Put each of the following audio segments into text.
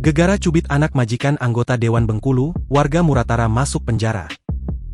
Gegara cubit anak majikan anggota Dewan Bengkulu, warga Muratara masuk penjara.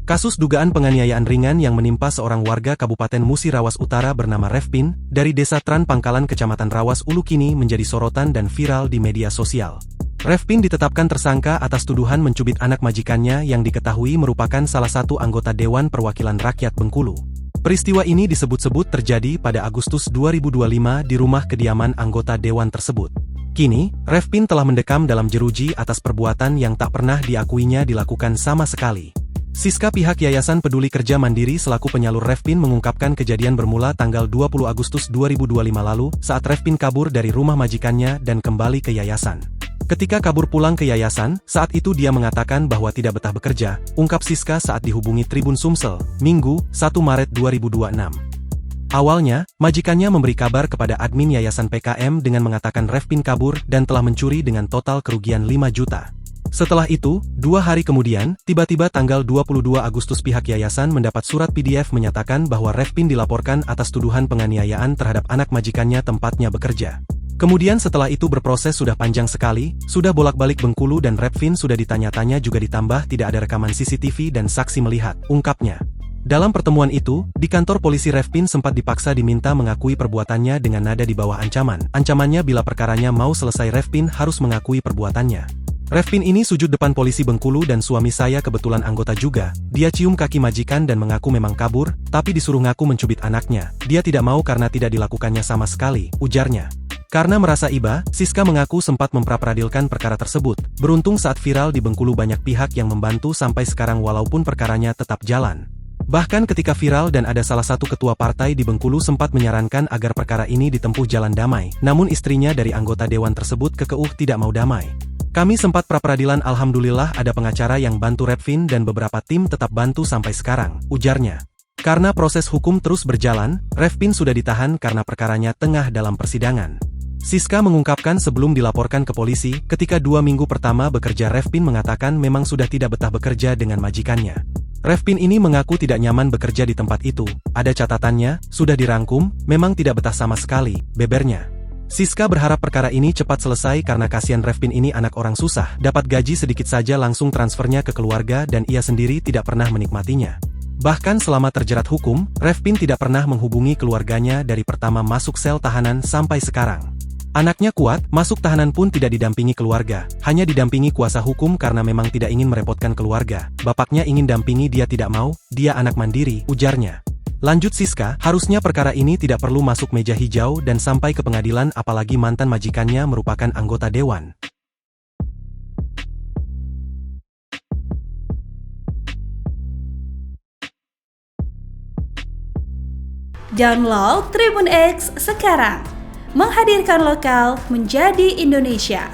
Kasus dugaan penganiayaan ringan yang menimpa seorang warga Kabupaten Musi Rawas Utara bernama Refpin, dari Desa Tran Pangkalan Kecamatan Rawas Ulu kini menjadi sorotan dan viral di media sosial. Refpin ditetapkan tersangka atas tuduhan mencubit anak majikannya yang diketahui merupakan salah satu anggota Dewan Perwakilan Rakyat Bengkulu. Peristiwa ini disebut-sebut terjadi pada Agustus 2025 di rumah kediaman anggota Dewan tersebut. Kini, Refpin telah mendekam dalam jeruji atas perbuatan yang tak pernah diakuinya dilakukan sama sekali. Siska pihak Yayasan Peduli Kerja Mandiri selaku penyalur Refpin mengungkapkan kejadian bermula tanggal 20 Agustus 2025 lalu saat Refpin kabur dari rumah majikannya dan kembali ke yayasan. Ketika kabur pulang ke yayasan, saat itu dia mengatakan bahwa tidak betah bekerja, ungkap Siska saat dihubungi Tribun Sumsel, Minggu, 1 Maret 2026. Awalnya, majikannya memberi kabar kepada admin Yayasan PKM dengan mengatakan Refpin kabur dan telah mencuri dengan total kerugian 5 juta. Setelah itu, 2 hari kemudian, tiba-tiba tanggal 22 Agustus pihak yayasan mendapat surat PDF menyatakan bahwa Refpin dilaporkan atas tuduhan penganiayaan terhadap anak majikannya tempatnya bekerja. Kemudian setelah itu berproses sudah panjang sekali, sudah bolak-balik Bengkulu dan Refpin sudah ditanya-tanya juga ditambah tidak ada rekaman CCTV dan saksi melihat, ungkapnya. Dalam pertemuan itu, di kantor polisi Refpin sempat dipaksa diminta mengakui perbuatannya dengan nada di bawah ancaman. Ancamannya bila perkaranya mau selesai Refpin harus mengakui perbuatannya. Refpin ini sujud depan polisi Bengkulu dan suami saya kebetulan anggota juga. Dia cium kaki majikan dan mengaku memang kabur, tapi disuruh ngaku mencubit anaknya. Dia tidak mau karena tidak dilakukannya sama sekali, ujarnya. Karena merasa iba, Siska mengaku sempat memprapradilkan perkara tersebut. Beruntung saat viral di Bengkulu banyak pihak yang membantu sampai sekarang walaupun perkaranya tetap jalan. Bahkan ketika viral dan ada salah satu ketua partai di Bengkulu sempat menyarankan agar perkara ini ditempuh jalan damai. Namun istrinya dari anggota dewan tersebut kekeuh tidak mau damai. Kami sempat pra-peradilan, alhamdulillah ada pengacara yang bantu Refpin dan beberapa tim tetap bantu sampai sekarang, ujarnya. Karena proses hukum terus berjalan, Refpin sudah ditahan karena perkaranya tengah dalam persidangan. Siska mengungkapkan sebelum dilaporkan ke polisi, ketika 2 minggu pertama bekerja Refpin mengatakan memang sudah tidak betah bekerja dengan majikannya. Refpin ini mengaku tidak nyaman bekerja di tempat itu, ada catatannya, sudah dirangkum, memang tidak betah sama sekali, bebernya. Siska berharap perkara ini cepat selesai karena kasihan Refpin ini anak orang susah, dapat gaji sedikit saja langsung transfernya ke keluarga dan ia sendiri tidak pernah menikmatinya. Bahkan selama terjerat hukum, Refpin tidak pernah menghubungi keluarganya dari pertama masuk sel tahanan sampai sekarang. Anaknya kuat, masuk tahanan pun tidak didampingi keluarga, hanya didampingi kuasa hukum karena memang tidak ingin merepotkan keluarga. Bapaknya ingin dampingi dia tidak mau, dia anak mandiri, ujarnya. Lanjut Siska, harusnya perkara ini tidak perlu masuk meja hijau dan sampai ke pengadilan apalagi mantan majikannya merupakan anggota dewan. Download Tribun X sekarang, menghadirkan lokal menjadi Indonesia.